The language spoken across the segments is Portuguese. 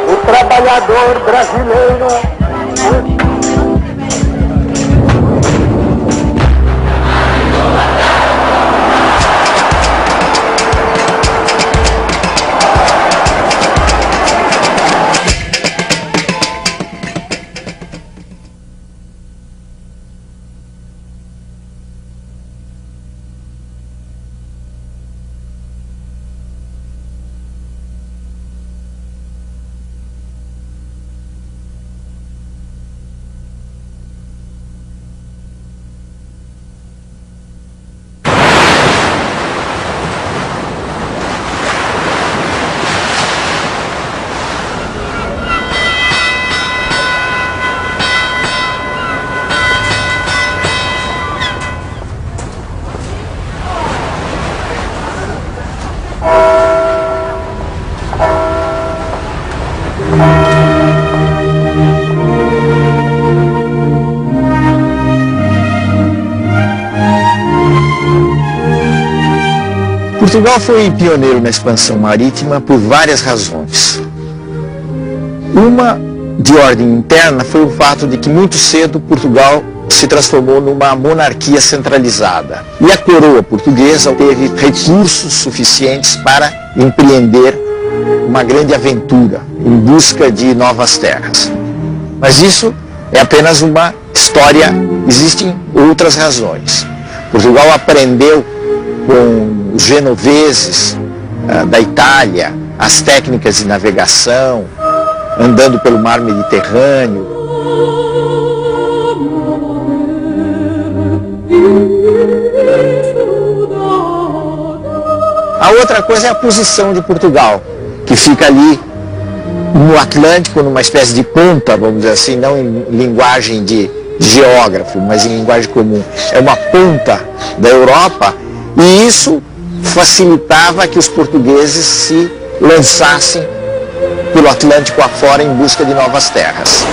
O trabalhador brasileiro. Portugal foi pioneiro na expansão marítima por várias razões. Uma, de ordem interna, foi o fato de que muito cedo Portugal se transformou numa monarquia centralizada. E a coroa portuguesa teve recursos suficientes para empreender uma grande aventura em busca de novas terras. Mas isso é apenas uma história, existem outras razões. Portugal aprendeu com os genoveses da Itália as técnicas de navegação, andando pelo mar Mediterrâneo. A outra coisa é a posição de Portugal, que fica ali no Atlântico, numa espécie de ponta, vamos dizer assim, não em linguagem de geógrafo, mas em linguagem comum. É uma ponta da Europa, e isso facilitava que os portugueses se lançassem pelo Atlântico afora em busca de novas terras.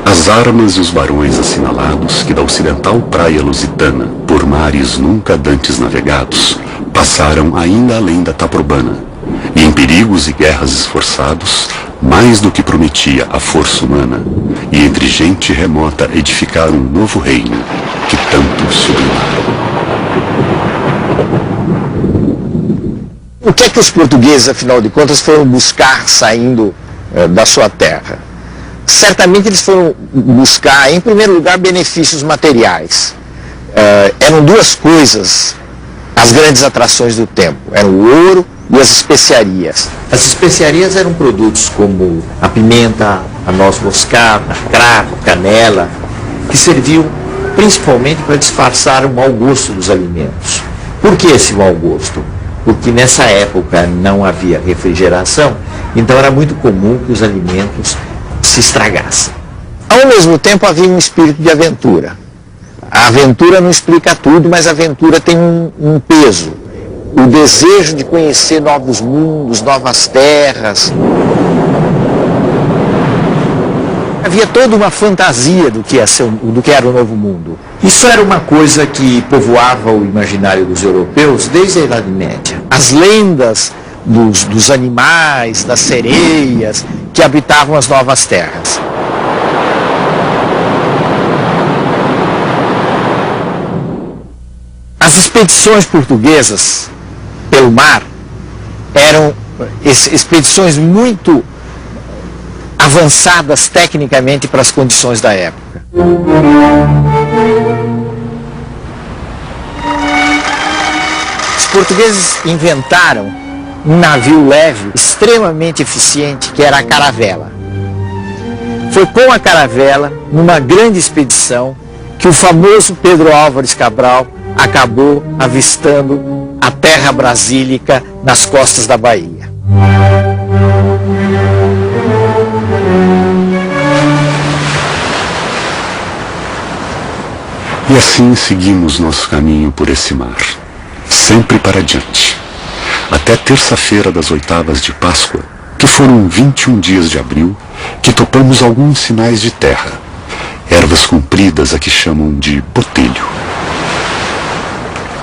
As armas e os barões assinalados que da ocidental praia lusitana, por mares nunca dantes navegados, passaram ainda além da Taprobana, e em perigos e guerras esforçados, mais do que prometia a força humana, e entre gente remota edificar um novo reino, que tanto sublimaram. O que é que os portugueses, afinal de contas, foram buscar saindo da sua terra? Certamente eles foram buscar, em primeiro lugar, benefícios materiais. Eram duas coisas, as grandes atrações do tempo, eram o ouro e as especiarias. As especiarias eram produtos como a pimenta, a noz moscada, cravo, canela, que serviam principalmente para disfarçar o mau gosto dos alimentos. Por que esse mau gosto? Porque nessa época não havia refrigeração, então era muito comum que os alimentos se estragassem. Ao mesmo tempo havia um espírito de aventura. A aventura não explica tudo, mas a aventura tem um peso. O desejo de conhecer novos mundos, novas terras. Havia toda uma fantasia do que era o novo mundo. Isso era uma coisa que povoava o imaginário dos europeus desde a Idade Média. As lendas dos animais, das sereias, que habitavam as novas terras. As expedições portuguesas pelo mar eram expedições muito avançadas tecnicamente para as condições da época. Os portugueses inventaram um navio leve extremamente eficiente, que era a caravela. Foi com a caravela, numa grande expedição, que o famoso Pedro Álvares Cabral acabou avistando a terra brasílica nas costas da Bahia. E assim seguimos nosso caminho por esse mar, sempre para diante, até terça-feira das oitavas de Páscoa, que foram 21 dias de abril que topamos alguns sinais de terra, ervas compridas a que chamam de botelho.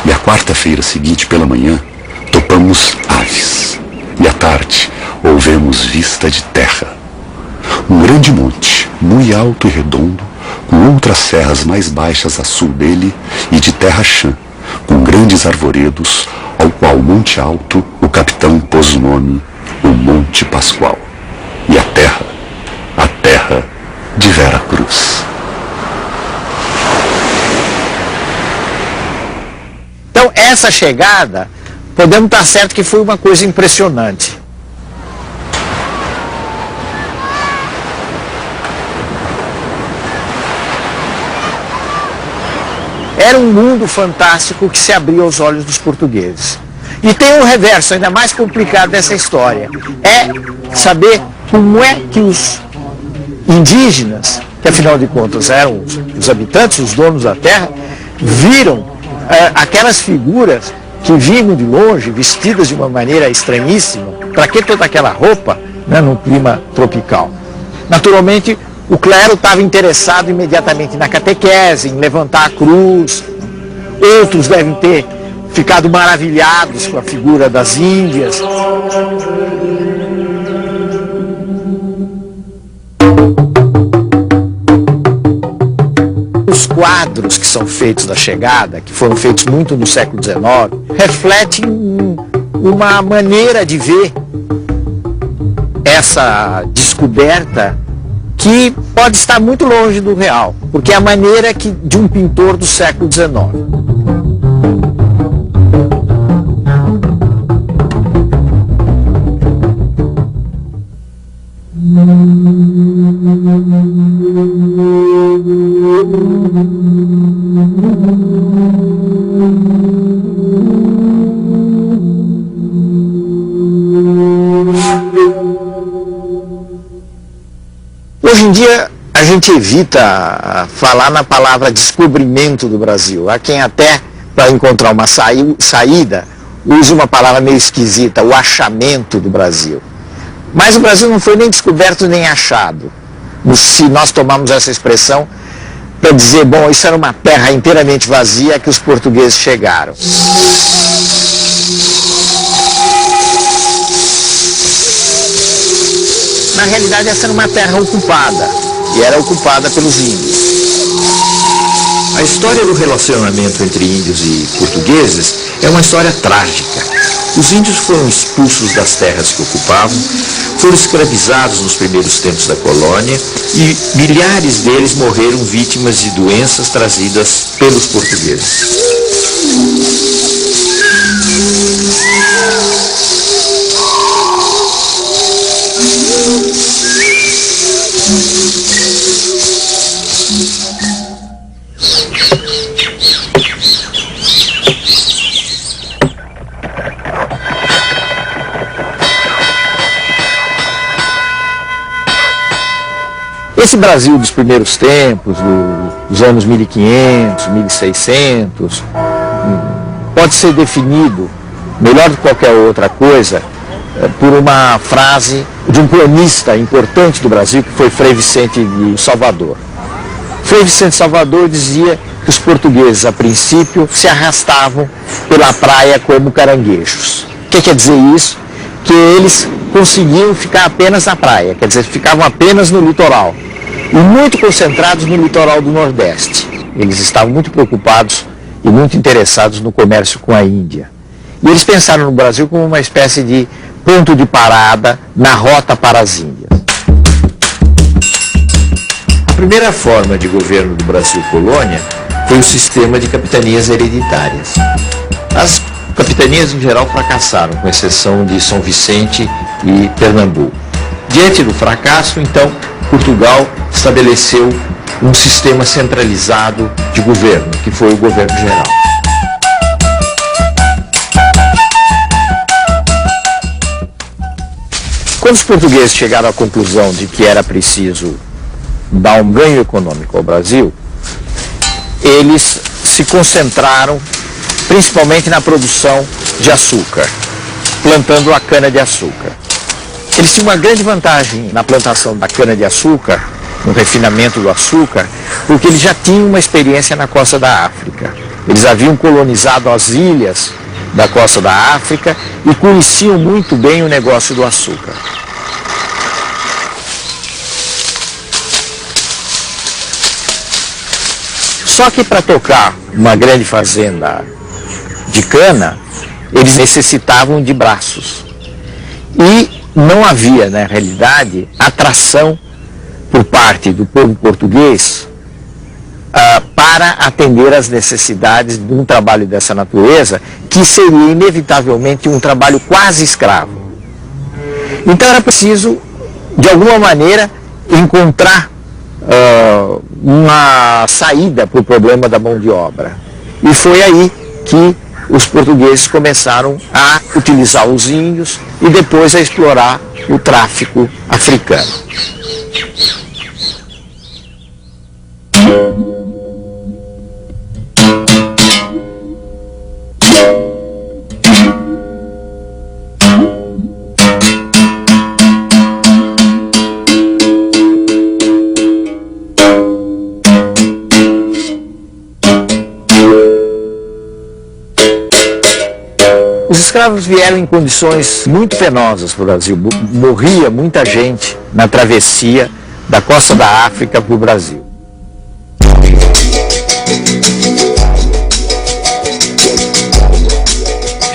E a quarta-feira seguinte pela manhã, topamos aves. E à tarde, ouvemos vista de terra. Um grande monte, muito alto e redondo, com outras serras mais baixas a sul dele e de terra chã, com grandes arvoredos, ao qual Monte Alto o capitão pôs o nome, o Monte Pascoal. E a terra de Vera Cruz. Então, essa chegada, podemos estar certo que foi uma coisa impressionante. Era um mundo fantástico que se abriu aos olhos dos portugueses. E tem um reverso ainda mais complicado dessa história. É saber como é que os indígenas, que afinal de contas eram os habitantes, os donos da terra, viram aquelas figuras que vinham de longe, vestidas de uma maneira estranhíssima. Para que toda aquela roupa, né, num clima tropical? Naturalmente, o clero estava interessado imediatamente na catequese, em levantar a cruz. Outros devem ter ficado maravilhados com a figura das Índias. Os quadros que são feitos da chegada, que foram feitos muito no século XIX, refletem uma maneira de ver essa descoberta que pode estar muito longe do real, porque é a maneira de um pintor do século XIX. Hoje em dia, a gente evita falar na palavra descobrimento do Brasil. Há quem até, para encontrar uma saída, use uma palavra meio esquisita, o achamento do Brasil. Mas o Brasil não foi nem descoberto nem achado. Se nós tomarmos essa expressão para dizer, bom, isso era uma terra inteiramente vazia que os portugueses chegaram. Na realidade, essa era uma terra ocupada, e era ocupada pelos índios. A história do relacionamento entre índios e portugueses é uma história trágica. Os índios foram expulsos das terras que ocupavam, foram escravizados nos primeiros tempos da colônia e milhares deles morreram vítimas de doenças trazidas pelos portugueses. Esse Brasil dos primeiros tempos, dos anos 1500, 1600, pode ser definido, melhor do que qualquer outra coisa, por uma frase de um cronista importante do Brasil, que foi Frei Vicente de Salvador. Frei Vicente de Salvador dizia que os portugueses, a princípio, se arrastavam pela praia como caranguejos. O que quer dizer isso? Que eles conseguiam ficar apenas na praia, quer dizer, ficavam apenas no litoral. E muito concentrados no litoral do Nordeste. Eles estavam muito preocupados e muito interessados no comércio com a Índia. E eles pensaram no Brasil como uma espécie de ponto de parada na rota para as Índias. A primeira forma de governo do Brasil colônia foi o sistema de capitanias hereditárias. As capitanias em geral fracassaram, com exceção de São Vicente e Pernambuco. Diante do fracasso, então, Portugal estabeleceu um sistema centralizado de governo, que foi o governo geral. Quando os portugueses chegaram à conclusão de que era preciso dar um ganho econômico ao Brasil, eles se concentraram principalmente na produção de açúcar, plantando a cana-de-açúcar. Eles tinham uma grande vantagem na plantação da cana-de-açúcar, no refinamento do açúcar, porque eles já tinham uma experiência na costa da África. Eles haviam colonizado as ilhas da costa da África e conheciam muito bem o negócio do açúcar. Só que para tocar uma grande fazenda de cana, eles necessitavam de braços. E não havia, na realidade, atração por parte do povo português para atender às necessidades de um trabalho dessa natureza, que seria inevitavelmente um trabalho quase escravo. Então era preciso, de alguma maneira, encontrar uma saída para o problema da mão de obra. E foi aí que os portugueses começaram a utilizar os índios e depois a explorar o tráfico africano. Os escravos vieram em condições muito penosas para o Brasil. Morria muita gente na travessia da costa da África para o Brasil.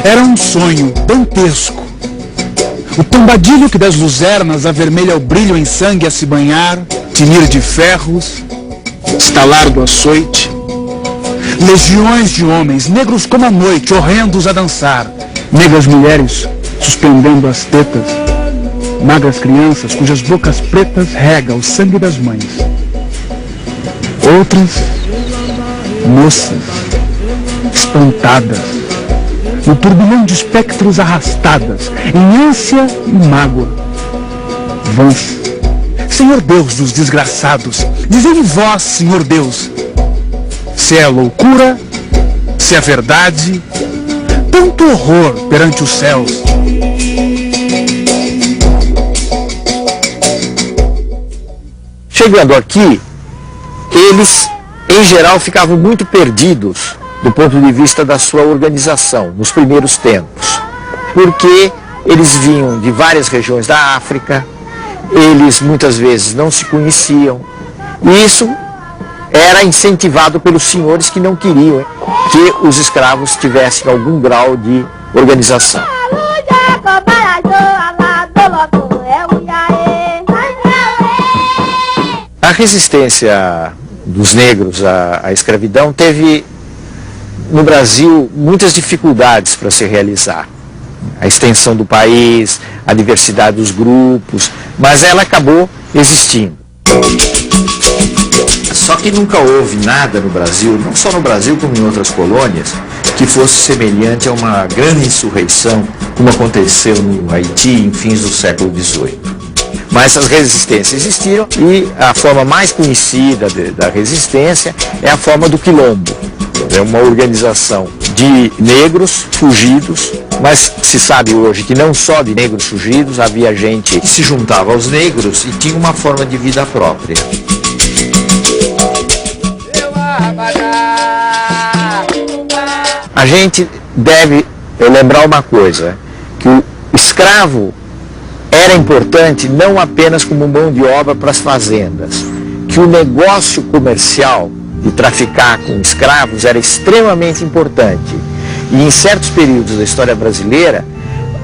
Era um sonho dantesco. O tombadilho que das luzernas avermelha o brilho em sangue a se banhar, tinir de ferros, estalar do açoite. Legiões de homens, negros como a noite, horrendos a dançar. Negras mulheres suspendendo as tetas. Magras crianças cujas bocas pretas rega o sangue das mães. Outras, moças, espantadas, no turbilhão de espectros arrastadas, em ânsia e mágoa. Vãs, Senhor Deus dos desgraçados, dizei vós, Senhor Deus, se é loucura, se é verdade, tanto horror perante os céus. Chegando aqui, eles, em geral, ficavam muito perdidos do ponto de vista da sua organização, nos primeiros tempos, porque eles vinham de várias regiões da África, eles muitas vezes não se conheciam, e isso era incentivado pelos senhores que não queriam que os escravos tivessem algum grau de organização. A resistência dos negros à escravidão teve, no Brasil, muitas dificuldades para se realizar. A extensão do país, a diversidade dos grupos, mas ela acabou existindo. Só que nunca houve nada no Brasil, não só no Brasil como em outras colônias, que fosse semelhante a uma grande insurreição, como aconteceu no Haiti em fins do século XVIII. Mas as resistências existiram e a forma mais conhecida da resistência é a forma do quilombo. É uma organização de negros fugidos, mas se sabe hoje que não só de negros fugidos, havia gente que se juntava aos negros e tinha uma forma de vida própria. A gente deve lembrar uma coisa, que o escravo era importante não apenas como mão de obra para as fazendas, que o negócio comercial de traficar com escravos era extremamente importante. E em certos períodos da história brasileira,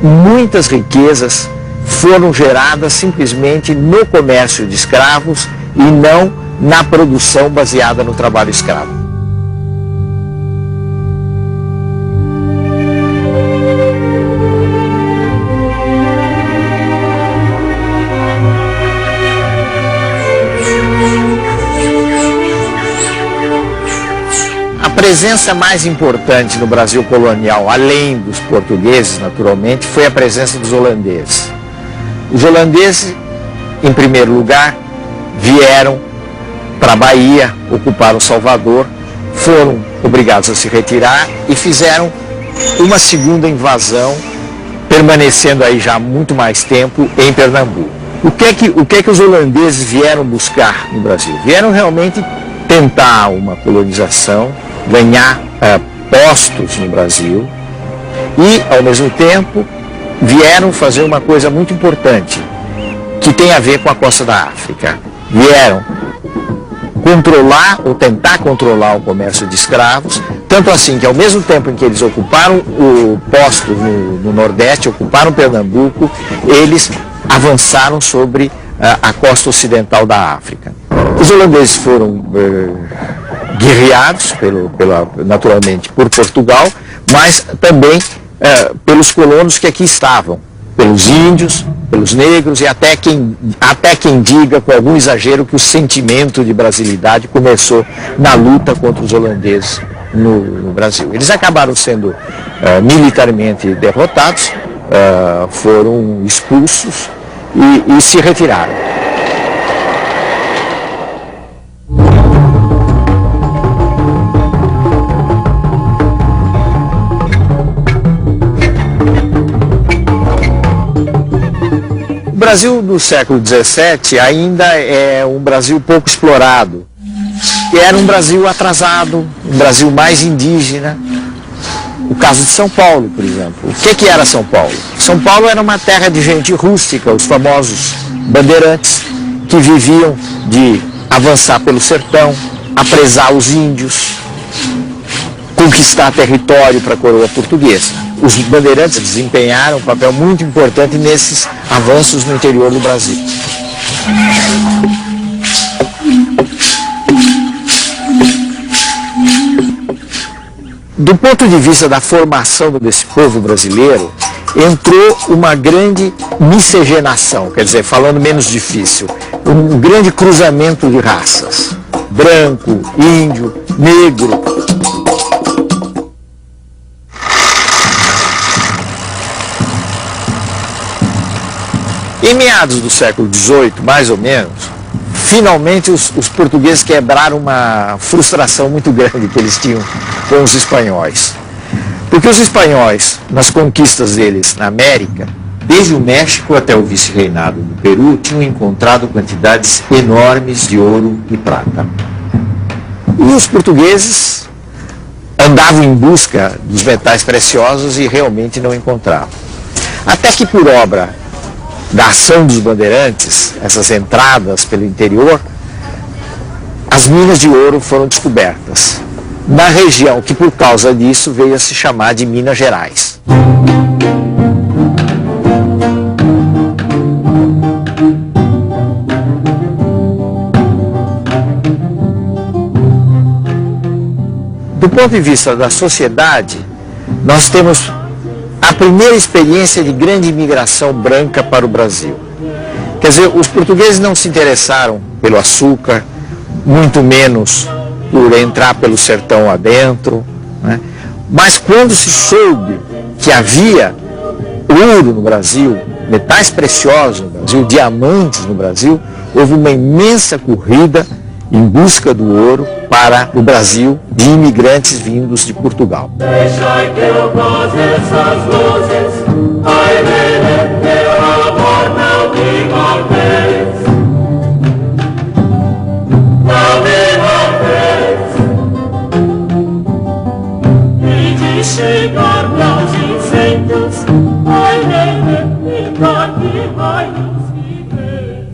muitas riquezas foram geradas simplesmente no comércio de escravos e não na produção baseada no trabalho escravo. A presença mais importante no Brasil colonial, além dos portugueses, naturalmente, foi a presença dos holandeses. Os holandeses, em primeiro lugar, vieram para a Bahia, ocuparam Salvador, foram obrigados a se retirar e fizeram uma segunda invasão permanecendo aí já há muito mais tempo em Pernambuco. O que é que os holandeses vieram buscar no Brasil? Vieram realmente tentar uma colonização, ganhar postos no Brasil e, ao mesmo tempo, vieram fazer uma coisa muito importante, que tem a ver com a costa da África. Vieram controlar ou tentar controlar o comércio de escravos, tanto assim que ao mesmo tempo em que eles ocuparam o posto no Nordeste, ocuparam Pernambuco, eles avançaram sobre a costa ocidental da África. Os holandeses foram guerreados, naturalmente, por Portugal, mas também pelos colonos que aqui estavam, pelos índios, pelos negros e até quem diga com algum exagero que o sentimento de brasilidade começou na luta contra os holandeses no Brasil. Eles acabaram sendo militarmente derrotados, foram expulsos e se retiraram. O Brasil do século XVII ainda é um Brasil pouco explorado. E era um Brasil atrasado, um Brasil mais indígena. O caso de São Paulo, por exemplo. O que era São Paulo? São Paulo era uma terra de gente rústica, os famosos bandeirantes, que viviam de avançar pelo sertão, apresar os índios, conquistar território para a coroa portuguesa. Os bandeirantes desempenharam um papel muito importante nesses avanços no interior do Brasil. Do ponto de vista da formação desse povo brasileiro, entrou uma grande miscigenação, quer dizer, falando menos difícil, um grande cruzamento de raças. Branco, índio, negro. Em meados do século XVIII, mais ou menos, finalmente os portugueses quebraram uma frustração muito grande que eles tinham com os espanhóis. Porque os espanhóis, nas conquistas deles na América, desde o México até o vice-reinado do Peru, tinham encontrado quantidades enormes de ouro e prata. E os portugueses andavam em busca dos metais preciosos e realmente não encontravam. Até que, por obra da ação dos bandeirantes, essas entradas pelo interior, as minas de ouro foram descobertas na região que, por causa disso, veio a se chamar de Minas Gerais. Do ponto de vista da sociedade, nós temos a primeira experiência de grande imigração branca para o Brasil. Quer dizer, os portugueses não se interessaram pelo açúcar, muito menos por entrar pelo sertão adentro, né? Mas quando se soube que havia ouro no Brasil, metais preciosos no Brasil, diamantes no Brasil, houve uma imensa corrida em busca do ouro para o Brasil de imigrantes vindos de Portugal. Deixai que eu goze essas luzes, ai, meu amor, não me golpeis. Não me golpeis. E de chegar aos incêndios, ai, me toque, vai nos viver.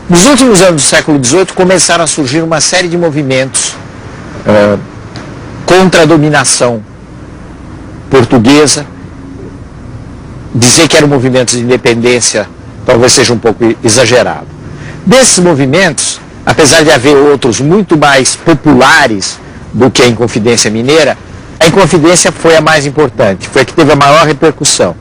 Nos últimos anos do século XVIII começaram a surgir uma série de movimentos contra a dominação portuguesa. Dizer que eram movimentos de independência talvez seja um pouco exagerado. Desses movimentos, apesar de haver outros muito mais populares do que a Inconfidência Mineira, a Inconfidência foi a mais importante, foi a que teve a maior repercussão.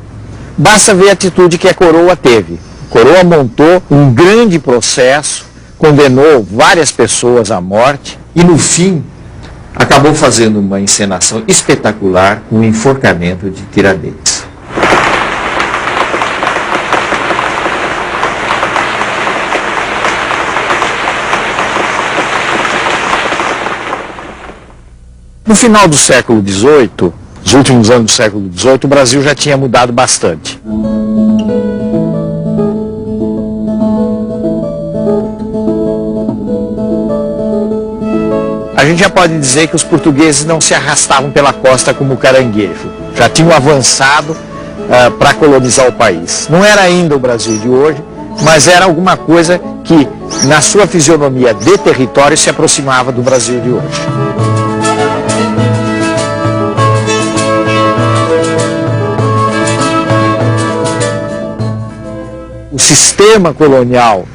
Basta ver a atitude que a coroa teve. A coroa montou um grande processo, condenou várias pessoas à morte e, no fim, acabou fazendo uma encenação espetacular com o enforcamento de Tiradentes. No final do século XVIII, nos últimos anos do século XVIII, o Brasil já tinha mudado bastante. A gente já pode dizer que os portugueses não se arrastavam pela costa como caranguejo. Já tinham avançado para colonizar o país. Não era ainda o Brasil de hoje, mas era alguma coisa que, na sua fisionomia de território, se aproximava do Brasil de hoje. O sistema colonial,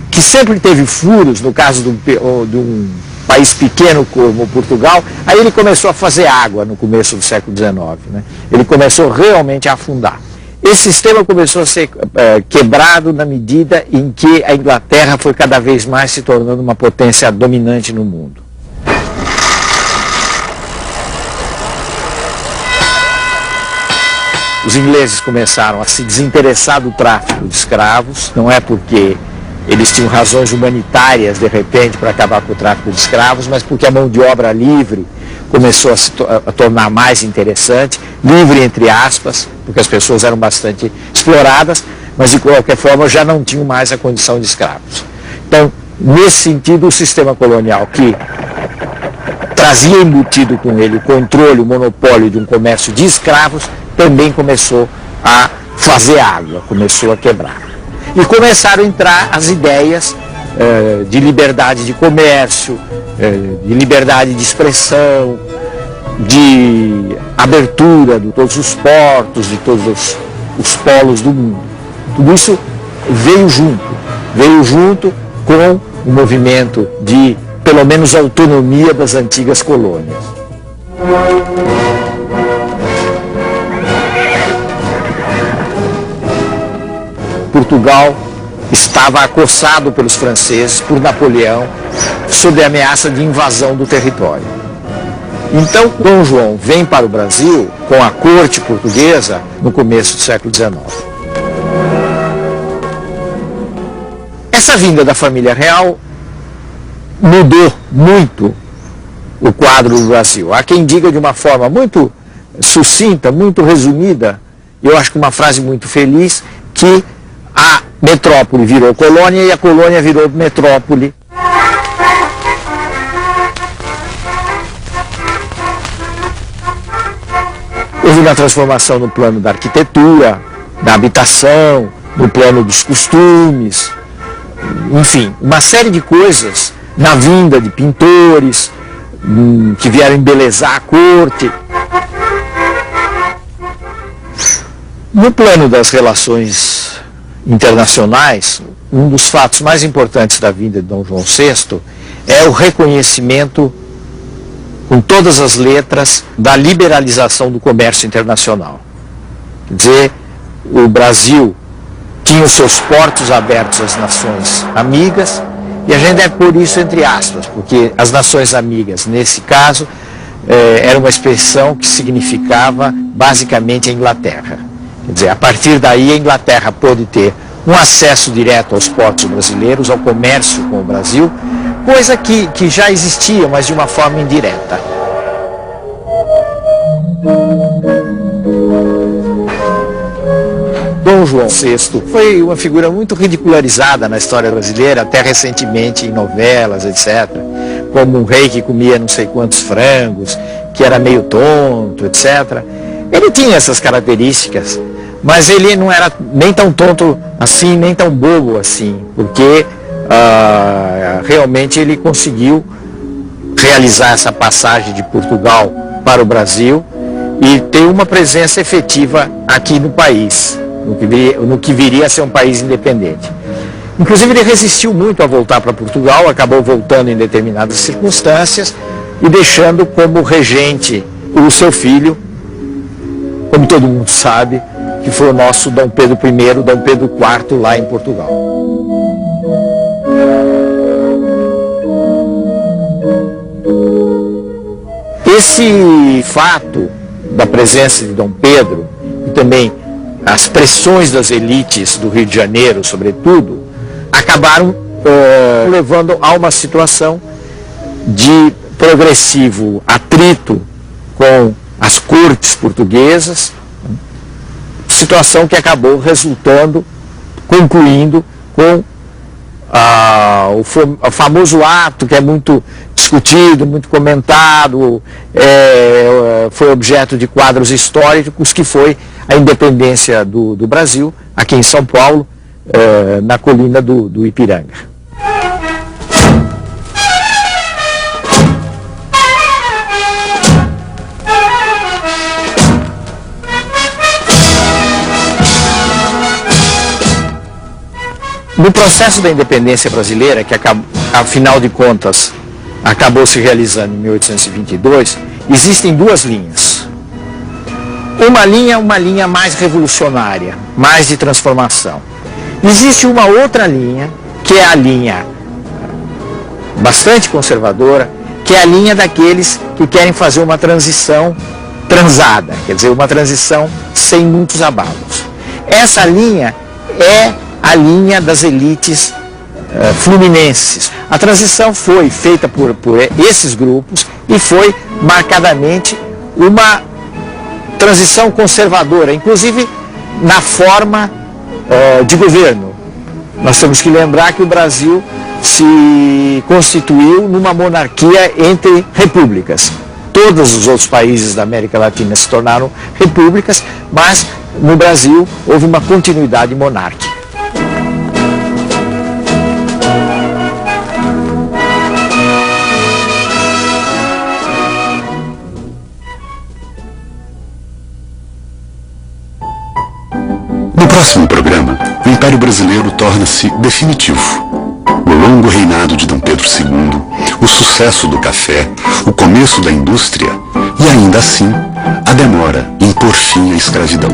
que sempre teve furos, no caso de um país pequeno como Portugal, aí ele começou a fazer água no começo do século XIX, né? Ele começou realmente a afundar. Esse sistema começou a ser quebrado na medida em que a Inglaterra foi cada vez mais se tornando uma potência dominante no mundo. Os ingleses começaram a se desinteressar do tráfico de escravos, não é porque eles tinham razões humanitárias, de repente, para acabar com o tráfico de escravos, mas porque a mão de obra livre começou a tornar mais interessante, livre entre aspas, porque as pessoas eram bastante exploradas, mas de qualquer forma já não tinham mais a condição de escravos. Então, nesse sentido, o sistema colonial que trazia embutido com ele o controle, o monopólio de um comércio de escravos, também começou a fazer água, começou a quebrar. E começaram a entrar as ideias de liberdade de comércio, de liberdade de expressão, de abertura de todos os portos, de todos os polos do mundo. Tudo isso veio junto com o movimento de, pelo menos, autonomia das antigas colônias. Portugal estava acossado pelos franceses, por Napoleão, sob a ameaça de invasão do território. Então, Dom João vem para o Brasil com a corte portuguesa no começo do século XIX. Essa vinda da família real mudou muito o quadro do Brasil. Há quem diga de uma forma muito sucinta, muito resumida, eu acho que uma frase muito feliz, que a metrópole virou colônia e a colônia virou metrópole. Houve uma transformação no plano da arquitetura, da habitação, no plano dos costumes, enfim, uma série de coisas, na vinda de pintores que vieram embelezar a corte. No plano das relações internacionais, um dos fatos mais importantes da vinda de Dom João VI é o reconhecimento, com todas as letras, da liberalização do comércio internacional. Quer dizer, o Brasil tinha os seus portos abertos às nações amigas, e a gente deve pôr isso entre aspas, porque as nações amigas, nesse caso, era uma expressão que significava basicamente a Inglaterra. Quer dizer, a partir daí a Inglaterra pôde ter um acesso direto aos portos brasileiros, ao comércio com o Brasil, coisa que já existia, mas de uma forma indireta. Dom João VI foi uma figura muito ridicularizada na história brasileira, até recentemente em novelas, etc. Como um rei que comia não sei quantos frangos, que era meio tonto, etc. Ele tinha essas características, mas ele não era nem tão tonto assim, nem tão bobo assim, porque realmente ele conseguiu realizar essa passagem de Portugal para o Brasil e ter uma presença efetiva aqui no país, no que viria a ser um país independente. Inclusive ele resistiu muito a voltar para Portugal, acabou voltando em determinadas circunstâncias e deixando como regente o seu filho, como todo mundo sabe, que foi o nosso Dom Pedro I, Dom Pedro IV lá em Portugal. Esse fato da presença de Dom Pedro e também as pressões das elites do Rio de Janeiro, sobretudo, acabaram levando a uma situação de progressivo atrito com as cortes portuguesas, situação que acabou concluindo com o famoso ato que é muito discutido, muito comentado, foi objeto de quadros históricos, que foi a independência do Brasil, aqui em São Paulo, na colina do Ipiranga. No processo da independência brasileira, que afinal de contas acabou se realizando em 1822, existem duas linhas. Uma linha mais revolucionária, mais de transformação. Existe uma outra linha, que é a linha bastante conservadora, que é a linha daqueles que querem fazer uma transição transada, quer dizer, uma transição sem muitos abalos. Essa linha é a linha das elites fluminenses. A transição foi feita por esses grupos e foi marcadamente uma transição conservadora, inclusive na forma de governo. Nós temos que lembrar que o Brasil se constituiu numa monarquia entre repúblicas. Todos os outros países da América Latina se tornaram repúblicas, mas no Brasil houve uma continuidade monárquica. No próximo programa, o Império Brasileiro torna-se definitivo. O longo reinado de Dom Pedro II, o sucesso do café, o começo da indústria e, ainda assim, a demora em pôr fim à escravidão.